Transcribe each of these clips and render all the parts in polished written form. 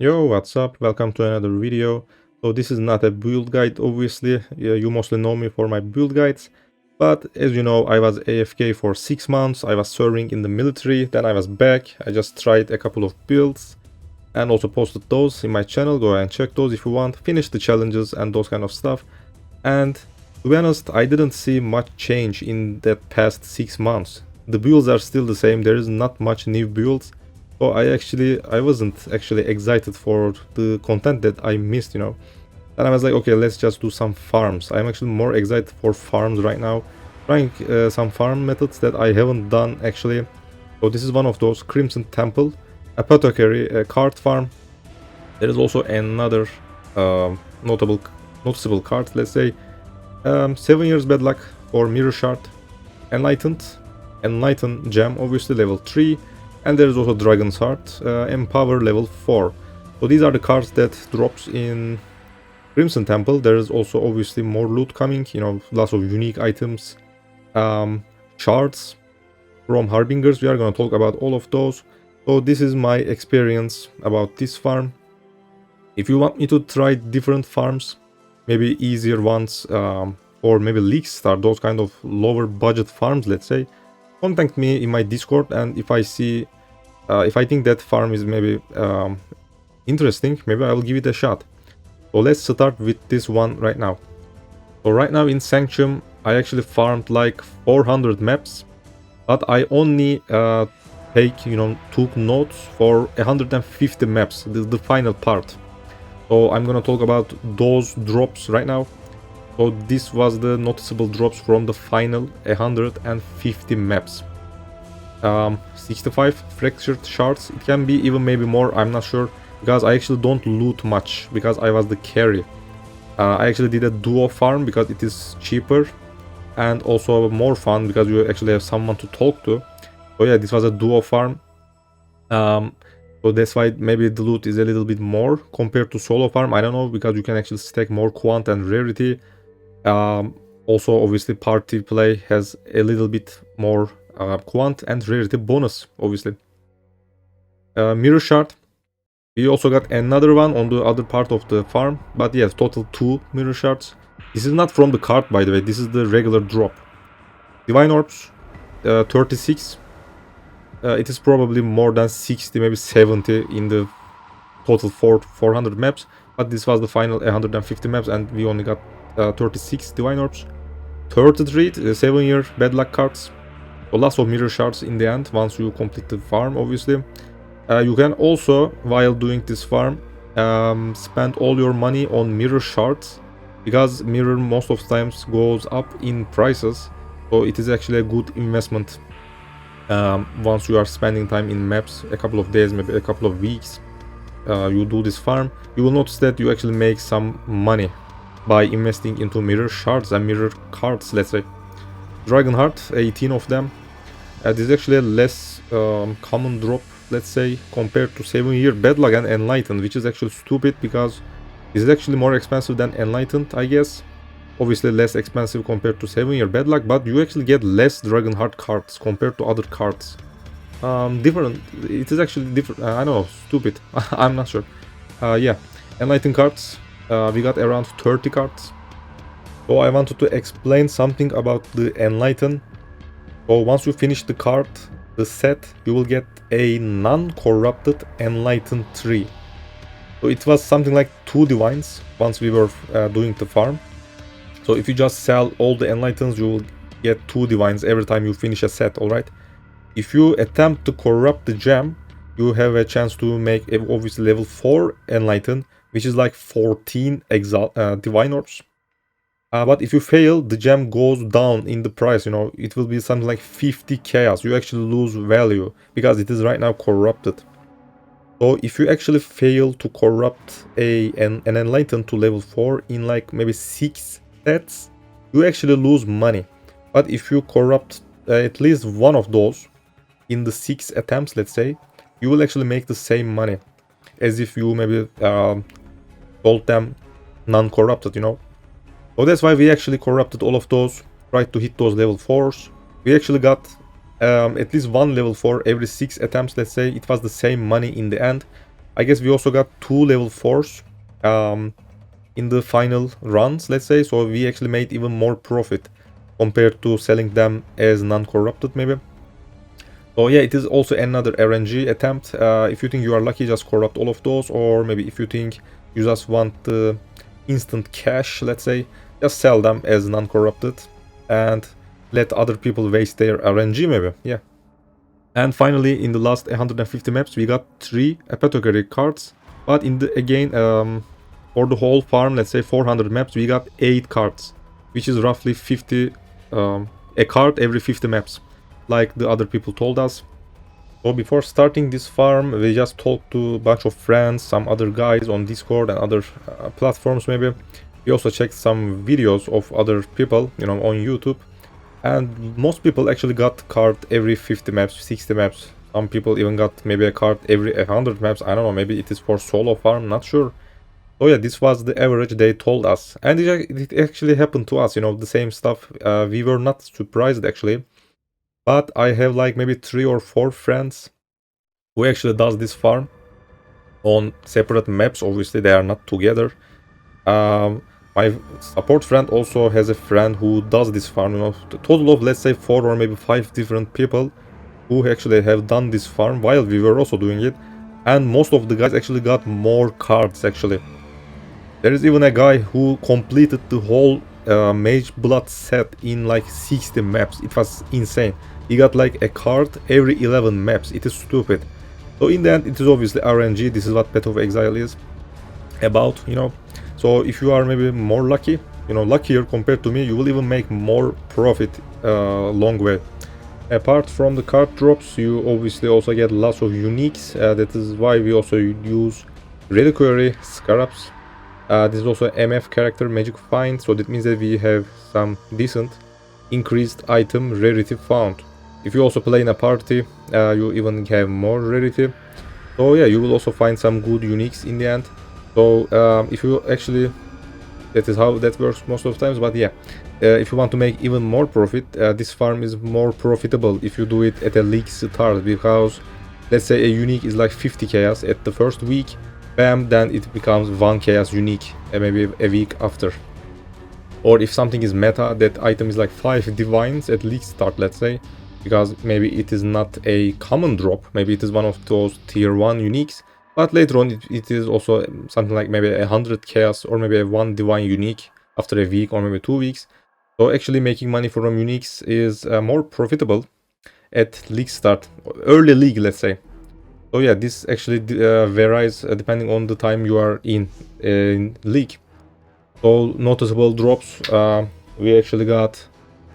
Yo, what's up? Welcome to another video. So this is not a build guide, obviously. You mostly know me for my build guides. But as you know, I was AFK for 6 months. I was serving in the military. Then I was back. I just tried a couple of builds and also posted those in my channel. Go and check those if you want. Finish the challenges and those kind of stuff. And to be honest, I didn't see much change in the past 6 months. The builds are still the same. There is not much new builds. So I wasn't actually excited for the content that I missed. And I was like, okay, let's just do some farms. I'm actually more excited for farms right now. Trying some farm methods that I haven't done actually. So this is one of those Crimson Temple, Apothecary, a card farm. There is also another noticeable card, let's say. 7 years bad luck for Mirror Shard, enlighten gem, obviously level 3. And there is also Dragon's Heart, Empower level 4. So these are the cards that drops in Crimson Temple. There is also obviously more loot coming, lots of unique items, shards from Harbingers. We are going to talk about all of those. So this is my experience about this farm. If you want me to try different farms, maybe easier ones, or maybe League Star, those kind of lower budget farms, let's say, contact me in my Discord, and if I think that farm is maybe interesting, maybe I will give it a shot. So let's start with this one right now. So right now in Sanctum, I actually farmed like 400 maps, but I only took notes for 150 maps, the final part. So I'm gonna talk about those drops right now. So this was the noticeable drops from the final 150 maps. 65 fractured shards. It can be even maybe more, I'm not sure, because I actually don't loot much because I was the carry. I actually did a duo farm because it is cheaper and also more fun because you actually have someone to talk to. So yeah, this was a duo farm. So that's why maybe the loot is a little bit more compared to solo farm. I don't know, because you can actually stack more quant and rarity. Also obviously party play has a little bit more quant and rarity bonus, obviously. Mirror shard, we also got another one on the other part of the farm, but yes, total 2 mirror shards. This is not from the card, by the way, this is the regular drop. Divine orbs, 36. It is probably more than 60, maybe 70 in the total 400 maps, but this was the final 150 maps and we only got 36 divine orbs. 33 7-year bad luck cards. So lots of mirror shards in the end once you complete the farm, obviously. You can also, while doing this farm, spend all your money on mirror shards, because mirror most of the times goes up in prices. So it is actually a good investment once you are spending time in maps, a couple of days, maybe a couple of weeks. You do this farm, you will notice that you actually make some money by investing into mirror shards and mirror cards, let's say. Dragon Heart, 18 of them. This is actually a less common drop, let's say, compared to 7-year bad luck and enlighten, which is actually stupid because this is actually more expensive than enlightened, I guess. Obviously less expensive compared to 7-year bad luck, but you actually get less Dragon Heart cards compared to other cards. Different, it is actually different. I don't know, stupid. I'm not sure. Yeah, enlighten cards, we got around 30 cards. So I wanted to explain something about the enlighten. So once you finish the card, the set, you will get a non-corrupted enlighten 3. So it was something like 2 divines once we were doing the farm. So if you just sell all the enlightens, you will get 2 divines every time you finish a set, alright? If you attempt to corrupt the gem, you have a chance to make a obviously level 4 enlighten, which is like 14 divine orbs. But if you fail, the gem goes down in the price, it will be something like 50 chaos. You actually lose value because it is right now corrupted. So if you actually fail to corrupt an enlighten to level 4 in like maybe 6 sets, you actually lose money. But if you corrupt at least one of those in the 6 attempts, let's say, you will actually make the same money as if you maybe sold them non-corrupted, So that's why we actually corrupted all of those, tried to hit those level 4s. We actually got at least one level 4 every 6 attempts, let's say. It was the same money in the end. I guess we also got 2 level 4s in the final runs, let's say. So we actually made even more profit compared to selling them as non-corrupted maybe. So yeah, it is also another RNG attempt. If you think you are lucky, just corrupt all of those, or maybe if you think you just want the instant cash, let's say, just sell them as non-corrupted and let other people waste their RNG maybe. Yeah. And finally, in the last 150 maps, we got 3 Apothecary cards. But in the again, for the whole farm, let's say 400 maps, we got 8 cards, which is roughly 50, a card every 50 maps, like the other people told us. So before starting this farm, we just talked to a bunch of friends, some other guys on Discord and other platforms maybe. We also checked some videos of other people, you know, on YouTube. And most people actually got card every 50 maps, 60 maps. Some people even got maybe a card every 100 maps. I don't know, maybe it is for solo farm, not sure. So yeah, this was the average they told us. And it actually happened to us, you know, the same stuff. We were not surprised actually. But I have like maybe 3 or 4 friends who actually does this farm on separate maps. Obviously, they are not together. My support friend also has a friend who does this farm, you know, the total of let's say 4 or maybe 5 different people who actually have done this farm while we were also doing it. And most of the guys actually got more cards actually. There is even a guy who completed the whole Mage Blood set in like 60 maps. It was insane. He got like a card every 11 maps. It is stupid. So in the end, it is obviously RNG. This is what Path of Exile is about, you know. So if you are maybe more lucky, you know, luckier compared to me, you will even make more profit long way. Apart from the card drops, you obviously also get lots of uniques. That is why we also use Reliquary, Scarabs. This is also MF character, Magic Find, so that means that we have some decent increased item rarity found. If you also play in a party, you even have more rarity. So yeah, you will also find some good uniques in the end. So if you actually, that is how that works most of the times, but yeah, if you want to make even more profit, this farm is more profitable if you do it at a league start, because let's say a unique is like 50 chaos at the first week, bam, then it becomes 1 chaos unique maybe a week after. Or if something is meta, that item is like 5 divines at league start, let's say, because maybe it is not a common drop, maybe it is one of those tier 1 uniques, but later on it is also something like maybe 100 chaos or maybe a 1 divine unique after a week or maybe 2 weeks. So actually making money from uniques is more profitable at league start, early league, let's say. So yeah, this actually varies depending on the time you are in league. So noticeable drops, we actually got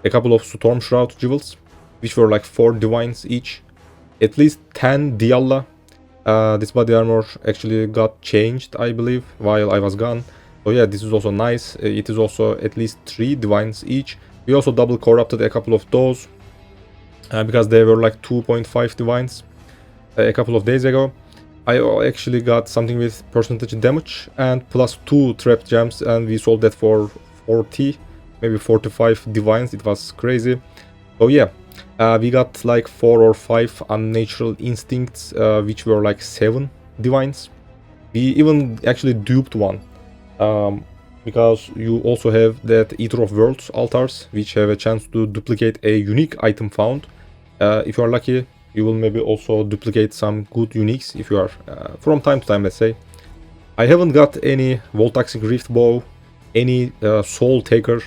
a couple of Storm Shroud jewels, which were like 4 divines each, at least 10 Dialla. This body armor actually got changed, I believe, while I was gone. So yeah, this is also nice. It is also at least 3 divines each. We also double corrupted a couple of those because they were like 2.5 divines a couple of days ago. I actually got something with percentage damage and plus 2 trap gems, and we sold that for 40, maybe 45 divines. It was crazy. So yeah, we got like 4 or 5 unnatural instincts, which were like 7 divines. We even actually duped one, because you also have that Eater of Worlds altars, which have a chance to duplicate a unique item found. If you are lucky, you will maybe also duplicate some good uniques if you are from time to time, let's say. I haven't got any Voltaxic Rift Bow, any Soul Taker,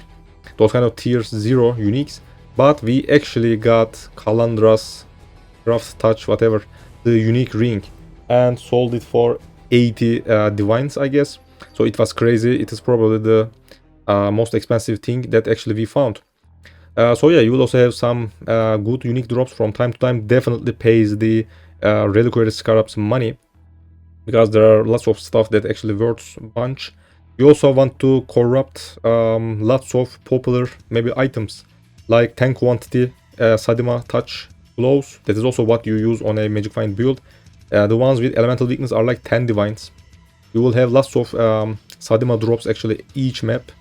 those kind of tier 0 uniques, but we actually got Kalandra's Craft Touch, whatever, the unique ring, and sold it for 80 divines, I guess. So it was crazy. It is probably the most expensive thing that actually we found. So yeah, you will also have some good unique drops from time to time. Definitely pays the Reliquary Scarabs money, because there are lots of stuff that actually worth a bunch. You also want to corrupt lots of popular maybe items, like 10 quantity Sadima Touch glows. That is also what you use on a Magic Find build. The ones with elemental weakness are like 10 divines. You will have lots of Sadima drops actually each map.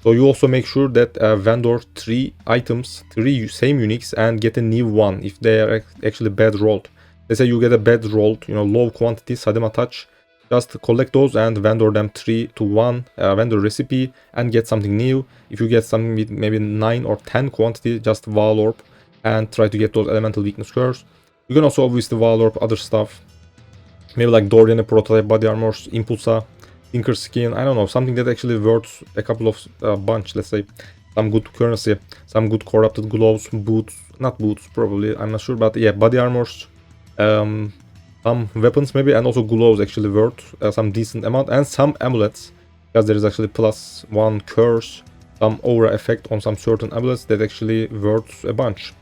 So you also make sure that vendor 3 items, 3 same uniques, and get a new one if they are actually bad rolled. Let's say you get a bad rolled, you know, low quantity Sadima Touch, just collect those and vendor them 3 to 1 vendor recipe and get something new. If you get something with maybe 9 or 10 quantity, just Wall Orb and try to get those elemental weakness curves. You can also obviously Wall Orb other stuff, maybe like Dorian prototype body armors, Impulsa, Tinker Skin, I don't know, something that actually worth a couple of bunch, let's say. Some good currency, some good corrupted gloves, boots, not boots probably, I'm not sure, but yeah, body armors, some weapons maybe, and also gloves actually worth some decent amount, and some amulets, because there is actually +1 curse, some aura effect on some certain amulets that actually worth a bunch.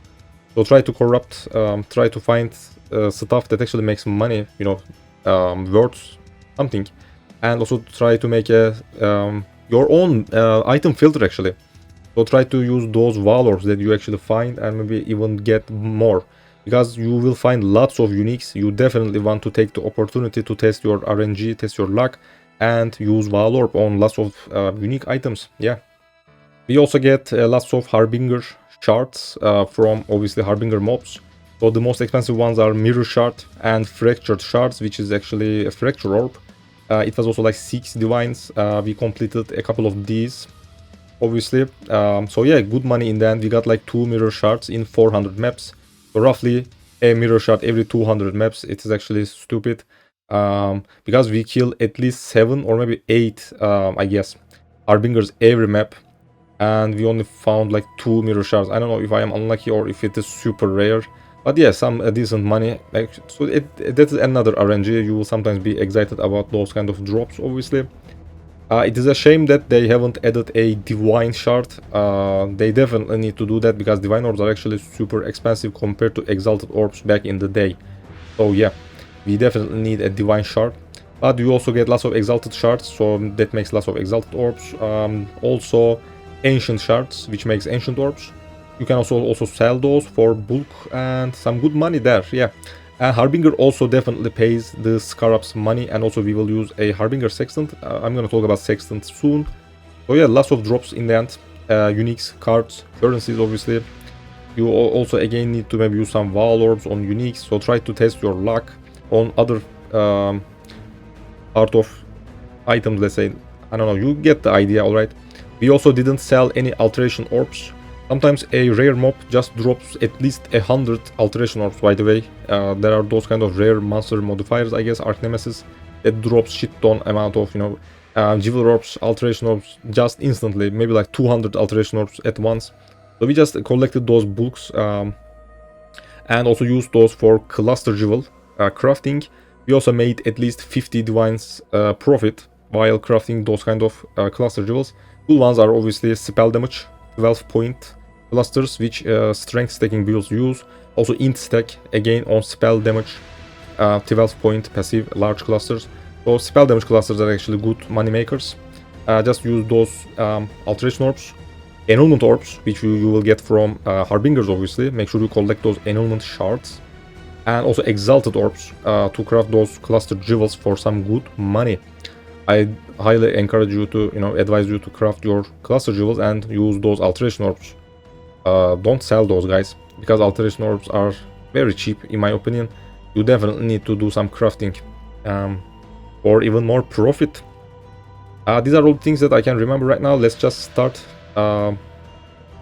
So try to corrupt, try to find stuff that actually makes money, you know, worth something, and also try to make a your own item filter actually. So try to use those valors that you actually find and maybe even get more, because you will find lots of uniques. You definitely want to take the opportunity to test your RNG, test your luck, and use valor on lots of unique items. Yeah, we also get lots of Harbinger shards from obviously Harbinger mobs. So the most expensive ones are Mirror Shard and Fractured Shards, which is actually a Fracture Orb. It was also like 6 divines. We completed a couple of these, obviously. So yeah, good money in the end. We got like 2 Mirror Shards in 400 maps. So roughly a Mirror Shard every 200 maps. It is actually stupid. Because we kill at least 7 or maybe 8, I guess, Harbingers every map. And we only found like 2 Mirror Shards. I don't know if I am unlucky or if it is super rare. But yeah, some decent money. So that is another RNG. You will sometimes be excited about those kind of drops, obviously. It is a shame that they haven't added a Divine Shard. They definitely need to do that, because Divine Orbs are actually super expensive compared to Exalted Orbs back in the day. So yeah, we definitely need a Divine Shard. But you also get lots of Exalted Shards, so that makes lots of Exalted Orbs. Also Ancient Shards, which makes Ancient Orbs. You can also sell those for bulk and some good money there, yeah. And Harbinger also definitely pays the Scarabs money, and also we will use a Harbinger Sextant. I'm gonna talk about Sextant soon. So yeah, lots of drops in the end, uniques, cards, currencies obviously. You also again need to maybe use some Wall Orbs on uniques, so try to test your luck on other part of items, let's say. I don't know, you get the idea, alright. We also didn't sell any Alteration Orbs. Sometimes a rare mob just drops at least 100 Alteration Orbs, by the way. There are those kind of rare monster modifiers, I guess, Arch Nemesis, that drops shit ton amount of, you know, Jewel Orbs, Alteration Orbs, just instantly, maybe like 200 Alteration Orbs at once. So we just collected those bulks, and also used those for Cluster Jewel crafting. We also made at least 50 divines profit while crafting those kind of Cluster Jewels. Cool ones are obviously Spell Damage, 12 point clusters, which strength stacking builds use. Also int stack, again on spell damage, 12 point passive large clusters. So spell damage clusters are actually good money makers. Just use those Alteration Orbs, Annulment Orbs, which you will get from Harbingers obviously. Make sure you collect those Annulment Shards. And also Exalted Orbs to craft those Cluster Jewels for some good money. I highly encourage you to, you know, advise you to craft your Cluster Jewels and use those Alteration Orbs. Don't sell those, guys, because Alteration Orbs are very cheap in my opinion. You definitely need to do some crafting for even more profit. These are all things that I can remember right now. Let's just start.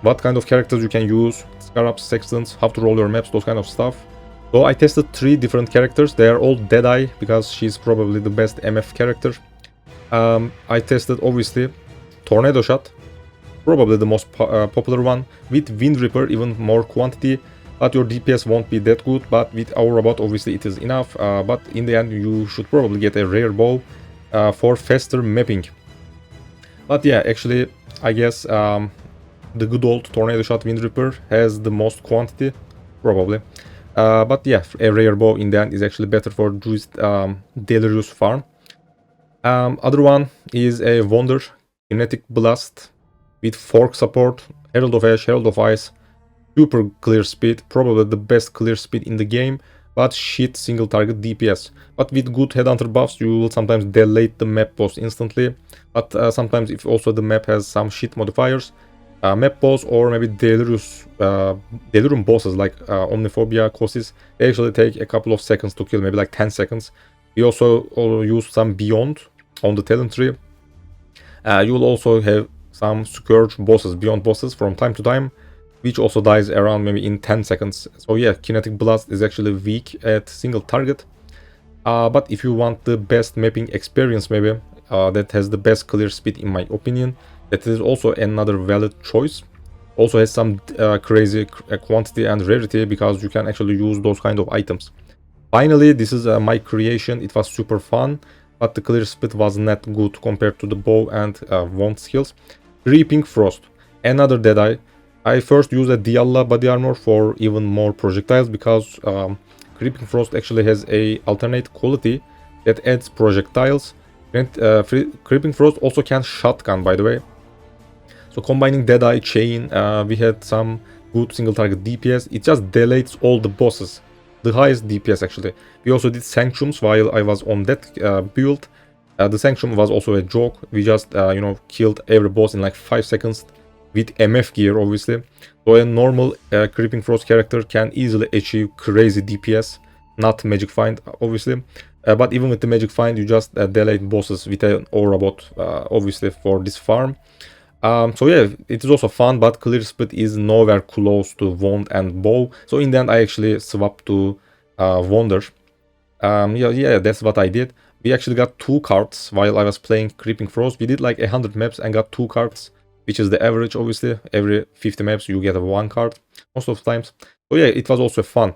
What kind of characters you can use, Scarabs, Sextants, how to roll your maps, those kind of stuff. So I tested 3 different characters. They are all Deadeye, because she's probably the best MF character. I tested obviously Tornado Shot, probably the most popular one, with Wind Ripper, even more quantity, but your DPS won't be that good. But with our robot obviously it is enough, but in the end you should probably get a rare bow for faster mapping. But yeah, actually I guess the good old Tornado Shot Wind Ripper has the most quantity, probably. But yeah, a rare bow in the end is actually better for just Delirious farm. Other one is a Wonder Kinetic Blast with Fork support, Herald of Ash, Herald of Ice, super clear speed, probably the best clear speed in the game, but shit single target DPS. But with good Headhunter buffs, you will sometimes delete the map boss instantly. But sometimes if also the map has some shit modifiers, map boss or maybe Delirium bosses like Omniphobia, Cosis, they actually take a couple of seconds to kill, maybe like 10 seconds. We also use some Beyond on the talent tree. You will also have some Scourge bosses, Beyond bosses from time to time, which also dies around maybe in 10 seconds. So yeah, Kinetic Blast is actually weak at single target. But if you want the best mapping experience maybe, that has the best clear speed in my opinion, that is also another valid choice. Also has some crazy quantity and rarity because you can actually use those kind of items. Finally, this is my creation. It was super fun, but the clear speed was not good compared to the bow and wand skills. Creeping Frost, another Deadeye. I first used a Dialla body armor for even more projectiles because Creeping Frost actually has a alternate quality that adds projectiles. And, Creeping Frost also can shotgun, by the way. So combining Deadeye, Chain, we had some good single target DPS. It just deletes all the bosses. The highest DPS actually. We also did Sanctions while I was on that build. The Sanction was also a joke. We just, killed every boss in like 5 seconds with MF gear, obviously. So a normal Creeping Frost character can easily achieve crazy DPS. Not Magic Find, obviously. But even with the Magic Find, you just delete bosses with an Aura bot, obviously, for this farm. So yeah, it is also fun, but clear speed is nowhere close to Wand and Bow. So in the end, I actually swapped to Wander. Yeah, that's what I did. We actually got 2 cards while I was playing Creeping Frost. We did like 100 maps and got 2 cards, which is the average, obviously. Every 50 maps, you get a 1 card most of the times. So yeah, it was also fun.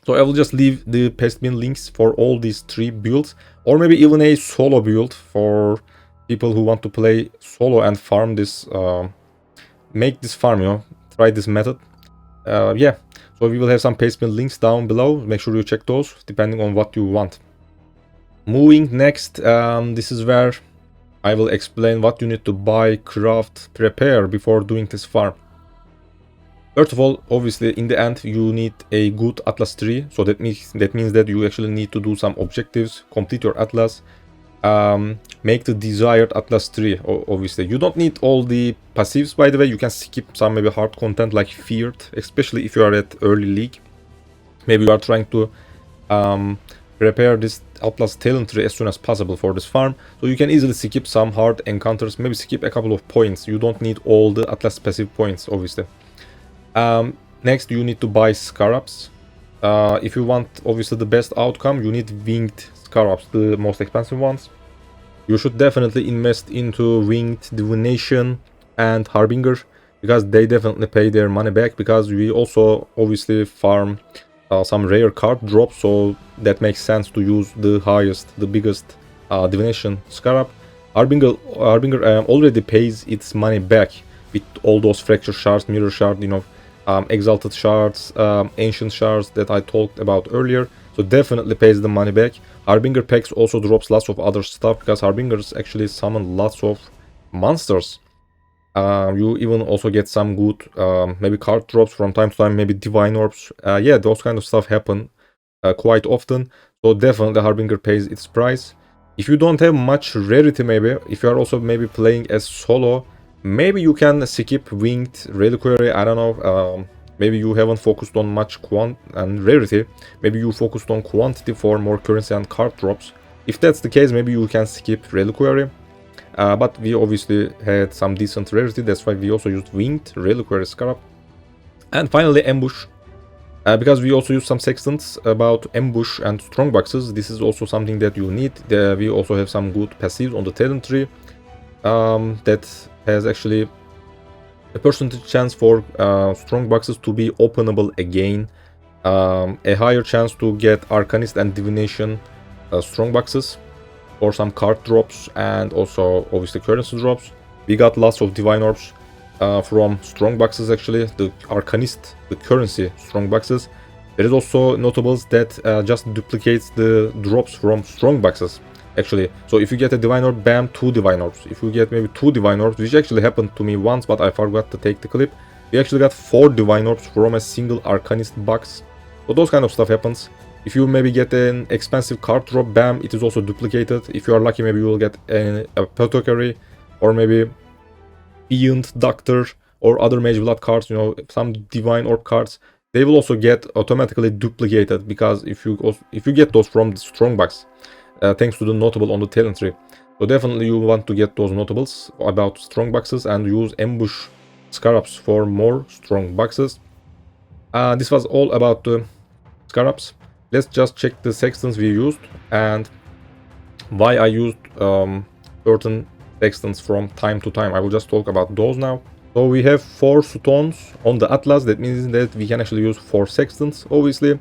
So I will just leave the pastebin links for all these 3 builds, or maybe even a solo build for people who want to play solo and farm this, make this farm, try this method. Yeah, so we will have some pastebin links down below. Make sure you check those depending on what you want. Moving next, this is where I will explain what you need to buy, craft, prepare before doing this farm. First of all, obviously, in the end, you need a good Atlas tree. So that means that you actually need to do some objectives, complete your Atlas, make the desired Atlas tree. Obviously, you don't need all the passives, by the way. You can skip some maybe hard content like Feared, especially if you are at early league. Maybe you are trying to prepare this Atlas talent tree as soon as possible for this farm. So you can easily skip some hard encounters, maybe skip a couple of points. You don't need all the Atlas passive points, obviously. Next, you need to buy Scarabs. If you want, obviously, the best outcome, you need Winged Scarabs, the most expensive ones. You should definitely invest into Winged Divination and Harbinger, because they definitely pay their money back, because we also, obviously, farm some rare card drops, so that makes sense to use the highest, the biggest Divination Scarab. Harbinger already pays its money back with all those Fracture Shards, Mirror Shard, Exalted Shards, Ancient Shards that I talked about earlier. So definitely pays the money back. Harbinger packs also drops lots of other stuff, because Harbingers actually summon lots of monsters. You even also get some good maybe card drops from time to time, maybe Divine Orbs. Yeah, those kind of stuff happen quite often. So definitely Harbinger pays its price. If you don't have much rarity, maybe, if you are also maybe playing as solo, maybe you can skip Winged Reliquary, I don't know. Maybe you haven't focused on much quant and rarity. Maybe you focused on quantity for more currency and card drops. If that's the case, maybe you can skip Reliquary. But we obviously had some decent rarity, that's why we also used Winged Reliquary Scarab. And finally, Ambush. Because we also use some Sextants about Ambush and Strongboxes. This is also something that you need. We also have some good passives on the talent tree. That has actually a percentage chance for Strongboxes to be openable again. A higher chance to get Arcanist and Divination Strongboxes, or some card drops, and also obviously currency drops. We got lots of Divine Orbs from Strongboxes actually, the Arcanist, the currency Strongboxes. There is also notables that just duplicates the drops from Strongboxes actually. So if you get a Divine Orb, bam, 2 Divine Orbs. If you get maybe 2 Divine Orbs, which actually happened to me once, but I forgot to take the clip. We actually got 4 Divine Orbs from a single Arcanist box. So those kind of stuff happens. If you maybe get an expensive card drop, bam, it is also duplicated. If you are lucky, maybe you will get an Apothecary, or maybe Beyond Doctor, or other Mage Blood cards, some Divine Orb cards. they will also get automatically duplicated, because if you get those from the strongbox, thanks to the notable on the talent tree. So definitely you want to get those notables about strong boxes and use ambush Scarabs for more strong boxes. This was all about the Scarabs. Let's just check the Sextants we used and why I used certain Sextants from time to time. I will just talk about those now. So we have 4 stones on the Atlas. That means that we can actually use 4 Sextants, obviously.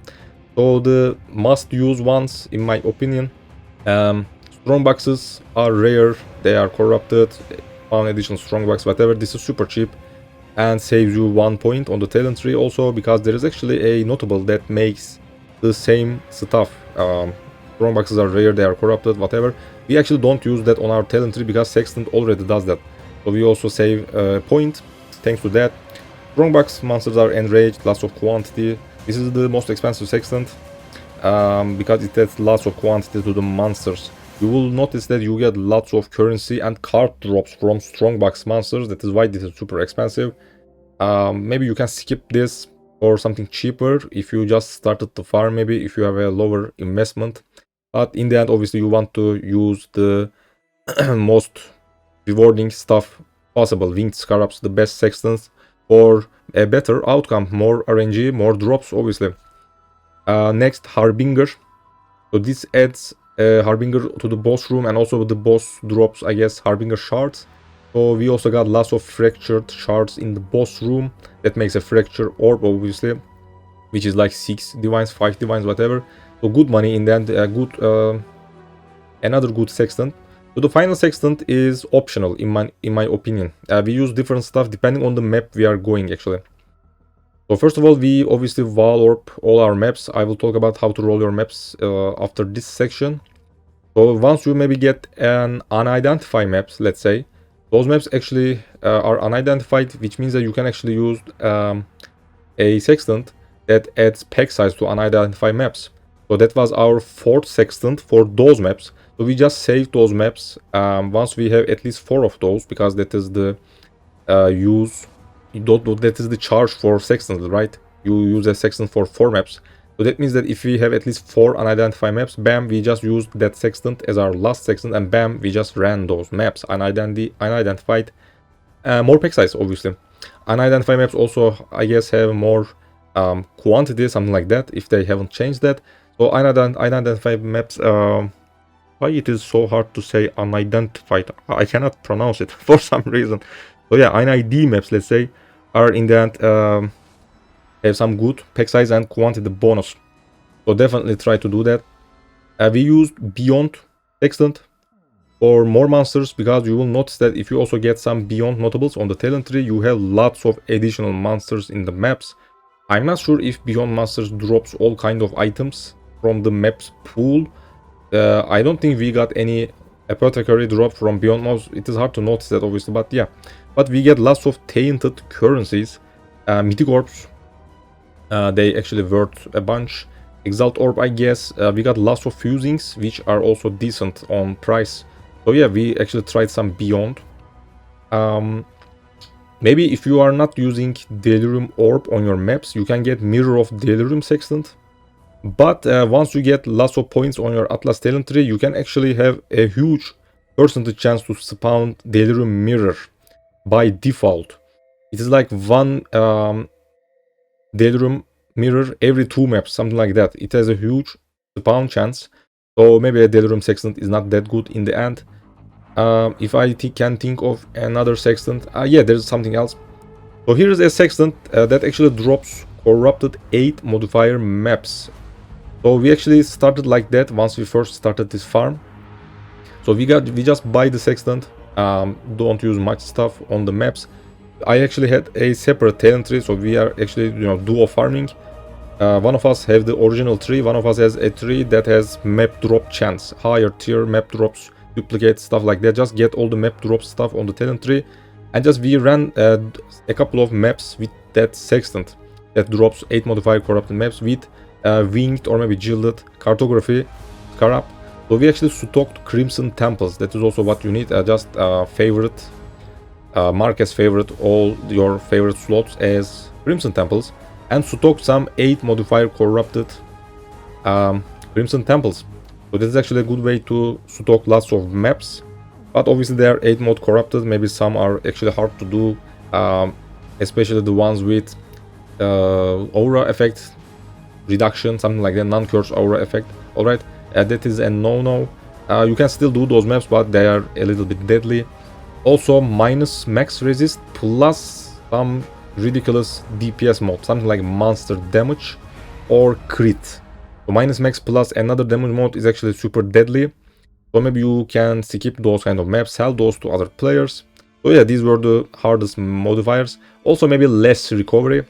So the must-use ones, in my opinion. Strong boxes are rare. They are corrupted. 1 additional strong box, whatever. This is super cheap and saves you 1 point on the talent tree also, because there is actually a notable that makes the same stuff. Strong boxes are rare. They are corrupted, whatever. We actually don't use that on our talent tree because Sextant already does that. So we also save a point thanks to that. Strongbox monsters are enraged, lots of quantity. This is the most expensive Sextant because it adds lots of quantity to the monsters. You will notice that you get lots of currency and card drops from Strongbox monsters. That is why this is super expensive. Maybe you can skip this or something cheaper if you just started to farm, maybe if you have a lower investment. But in the end, obviously, you want to use the most rewarding stuff possible. Winged Scarabs, the best Sextants for a better outcome. More RNG, more drops, obviously. Next, Harbinger. So this adds Harbinger to the boss room, and also the boss drops, I guess, Harbinger shards. So we also got lots of fractured shards in the boss room. That makes a fracture orb, obviously, which is like 6 divines, 5 divines, whatever. So good money in the end. Another good Sextant. So the final Sextant is optional in my opinion. We use different stuff depending on the map we are going, actually. So first of all, we obviously wall orb all our maps. I will talk about how to roll your maps after this section. So once you maybe get an unidentified maps, let's say, those maps actually are unidentified, which means that you can actually use a Sextant that adds pack size to unidentified maps. So that was our 4th Sextant for those maps. So we just save those maps once we have at least 4 of those, because that is the that is the charge for Sextants, right? You use a Sextant for 4 maps. So that means that if we have at least 4 unidentified maps, bam, we just used that Sextant as our last Sextant, and bam, we just ran those maps. Unidentified, more pack size, obviously. Unidentified maps also, I guess, have more quantity, something like that, if they haven't changed that. So unidentified maps, why it is so hard to say unidentified? I cannot pronounce it for some reason. So yeah, UNID maps, let's say, are in the end have some good pack size and quantity bonus. So definitely try to do that. We used Beyond Sextant for more monsters, because you will notice that if you also get some Beyond notables on the talent tree, you have lots of additional monsters in the maps. I'm not sure if Beyond monsters drops all kind of items from the maps pool. I don't think we got any Apothecary drop from Beyond mobs. It is hard to notice that, obviously, but yeah. But we get lots of tainted currencies. Mythic orbs, they actually worth a bunch. Exalt orb, I guess. We got lots of fusings, which are also decent on price. So yeah, we actually tried some Beyond. Maybe if you are not using Delirium orb on your maps, you can get Mirror of Delirium Sextant. But once you get lots of points on your Atlas talent tree, you can actually have a huge percentage chance to spawn Delirium Mirror by default. It is like 1 Delirium Mirror every 2 maps, something like that. It has a huge spawn chance. So maybe a Delirium Sextant is not that good in the end. If I can think of another Sextant, yeah, there's something else. So here is a Sextant that actually drops corrupted 8 modifier maps. So we actually started like that once we first started this farm. So we just buy the Sextant, don't use much stuff on the maps. I actually had a separate talent tree, so we are actually, duo farming. One of us have the original tree, one of us has a tree that has map drop chance, higher tier map drops, duplicate stuff like that. Just get all the map drop stuff on the talent tree, and just we ran a couple of maps with that Sextant that drops 8 modifier corrupted maps with winged or maybe gilded cartography Scarab. So we actually stocked Crimson Temples. That is also what you need. Just mark as favorite all your favorite slots as Crimson Temples. and stock some 8 modifier corrupted Crimson Temples. So this is actually a good way to stock lots of maps, but obviously they are 8 mod corrupted. Maybe some are actually hard to do, especially the ones with aura effect reduction, something like that, non-curse aura effect. Alright, that is a no-no. You can still do those maps, but they are a little bit deadly. Also minus max resist plus some ridiculous DPS mode, something like monster damage or crit. So minus max plus another damage mode is actually super deadly. So maybe you can skip those kind of maps, sell those to other players. So yeah, these were the hardest modifiers. Also maybe less recovery,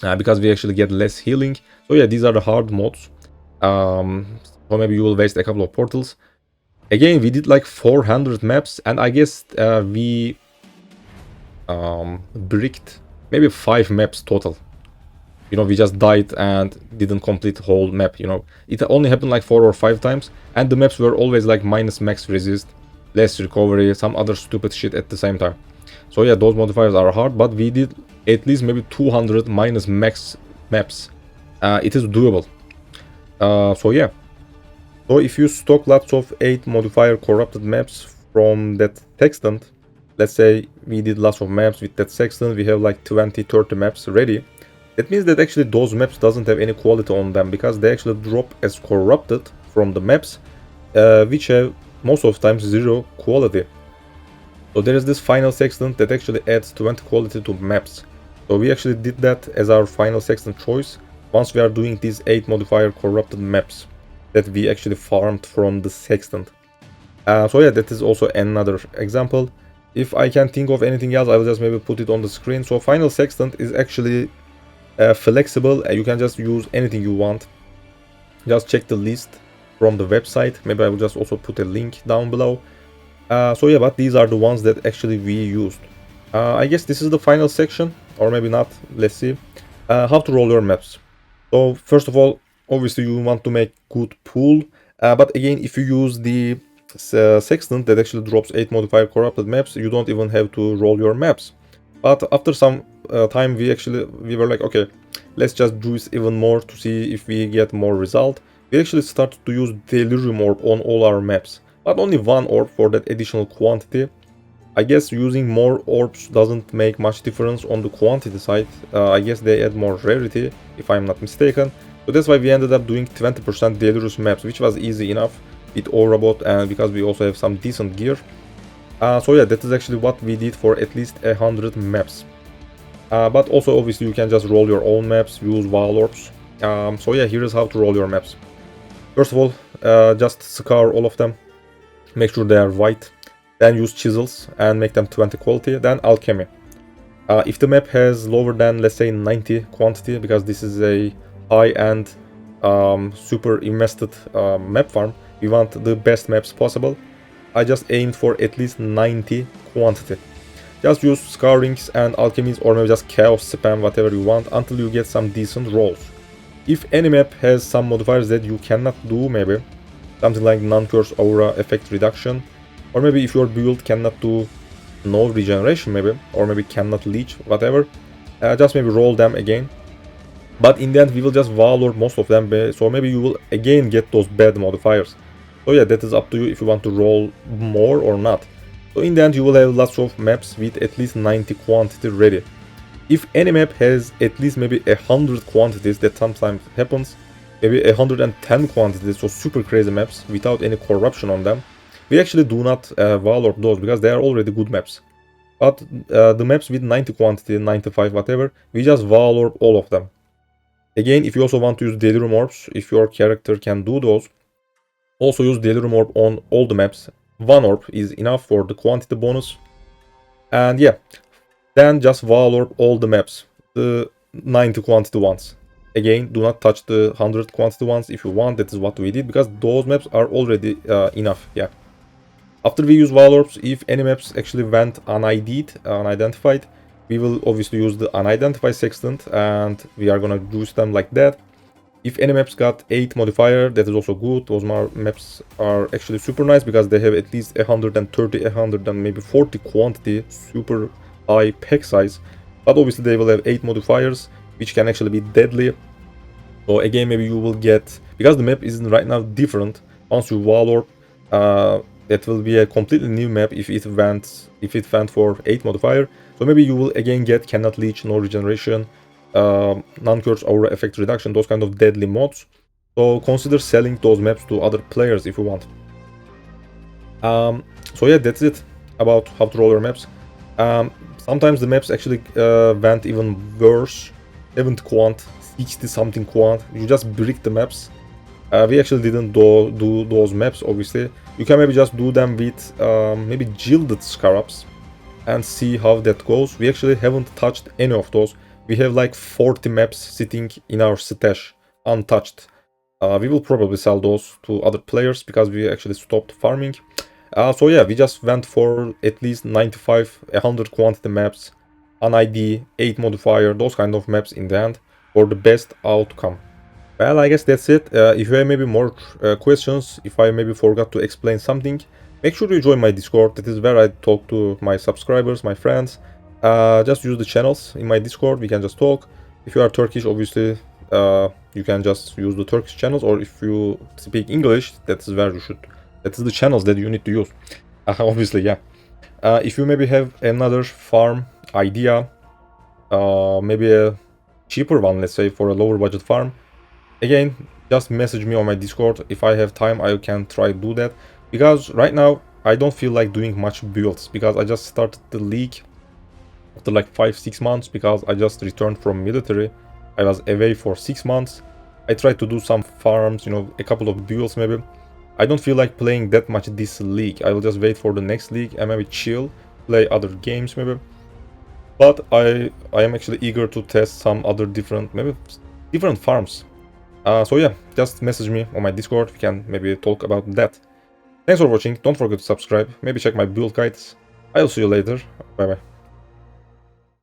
because we actually get less healing. So yeah, these are the hard mods. So maybe you will waste a couple of portals. Again, we did like 400 maps, and I guess we bricked maybe 5 maps total. You know, we just died and didn't complete the whole map, you know. It only happened like 4 or 5 times, and the maps were always like minus max resist, less recovery, some other stupid shit at the same time. So yeah, those modifiers are hard, but we did at least maybe 200 minus max maps. It is doable. So yeah. So if you stock lots of 8 modifier corrupted maps from that Sextant, let's say we did lots of maps with that Sextant, we have like 20-30 maps ready. That means that actually those maps doesn't have any quality on them, because they actually drop as corrupted from the maps, which have most of the times 0 quality. So there is this final Sextant that actually adds 20 quality to maps. So we actually did that as our final Sextant choice once we are doing these 8 modifier corrupted maps that we actually farmed from the Sextant. So yeah, that is also another example. If I can think of anything else, I will just maybe put it on the screen. So final Sextant is actually flexible. You can just use anything you want. Just check the list from the website. Maybe I will just also put a link down below. So yeah, but these are the ones that actually we used. I guess this is the final section, or maybe not. Let's see. How to roll your maps. So first of all, obviously you want to make good pool. But again, if you use the Sextant that actually drops 8 modifier corrupted maps, you don't even have to roll your maps. But after some time, we were like, okay, let's just juice even more to see if we get more result. We actually started to use Delirium Orb on all our maps, but only one orb for that additional quantity. I guess using more orbs doesn't make much difference on the quantity side. I guess they add more rarity, if I'm not mistaken. So that's why we ended up doing 20% Delirious maps, which was easy enough with Aurabot, and because we also have some decent gear. So yeah, that is actually what we did for at least 100 maps. But also obviously you can just roll your own maps, use Wall Orbs. So yeah, here is how to roll your maps. First of all, just scour all of them. Make sure they are white. Then use chisels and make them 20 quality. Then alchemy. If the map has lower than, let's say, 90 quantity, because this is a high-end, super invested map farm, we want the best maps possible. I just aimed for at least 90 quantity. Just use scourings and alchemies, or maybe just chaos spam, whatever you want, until you get some decent rolls. If any map has some modifiers that you cannot do, maybe something like non-curse aura effect reduction, or maybe if your build cannot do no regeneration, maybe, or maybe cannot leech, whatever, just maybe roll them again. But in the end, we will just valor most of them, so maybe you will again get those bad modifiers. So yeah, that is up to you if you want to roll more or not. So in the end, you will have lots of maps with at least 90 quantity ready. If any map has at least maybe 100 quantities, that sometimes happens, maybe 110 quantities, so super crazy maps without any corruption on them, we actually do not valor those because they are already good maps. But the maps with 90 quantity, 95, whatever, we just valor all of them. Again, if you also want to use Delirium Orbs, if your character can do those, also use Delirium Orb on all the maps. One orb is enough for the quantity bonus. And yeah, then just valor all the maps, the 90 quantity ones. Again, do not touch the 100 quantity ones if you want. That is what we did, because those maps are already enough. Yeah. After we use Wall Orbs, if any maps actually went unidentified, we will obviously use the unidentified Sextant, and we are gonna juice them like that. If any maps got 8 modifier, that is also good. Those maps are actually super nice because they have at least 130, 100 and maybe 40 quantity, super high pack size. But obviously they will have 8 modifiers. which can actually be deadly. So again, maybe you will get, because the map isn't right now different. Once you wall orb, that will be a completely new map if it went for 8 modifier. So maybe you will again get cannot leech, no regeneration, non-curse aura effect reduction, those kind of deadly mods. So consider selling those maps to other players if you want. So yeah, that's it about how to roll your maps. Sometimes the maps actually went even worse. 7th quant, 60 something quant, you just brick the maps. We actually didn't do those maps, obviously. You can maybe just do them with maybe gilded Scarabs and see how that goes. We actually haven't touched any of those. We have like 40 maps sitting in our stash, untouched. We will probably sell those to other players because we actually stopped farming. So yeah, we just went for at least 95, 100 quantity maps, an ID, 8 modifier, those kind of maps in the end for the best outcome. Well, I guess that's it. If you have maybe more questions, if I maybe forgot to explain something, make sure you join my Discord. That is where I talk to my subscribers, my friends. Just use the channels in my Discord. We can just talk. If you are Turkish, obviously, you can just use the Turkish channels. Or if you speak English, that is where you should. That is the channels that you need to use. Obviously, yeah. If you maybe have another farm idea, maybe a cheaper one, let's say, for a lower budget farm, again, just message me on my Discord. If I have time, I can try to do that. Because right now, I don't feel like doing much builds. Because I just started the league after like 5-6 months. Because I just returned from military. I was away for 6 months. I tried to do some farms, you know, a couple of builds maybe. I don't feel like playing that much this league. I will just wait for the next league and maybe chill, play other games maybe. But I am actually eager to test some other different farms. So yeah, just message me on my Discord. We can maybe talk about that. Thanks for watching. Don't forget to subscribe. Maybe check my build guides. I'll see you later. Bye bye.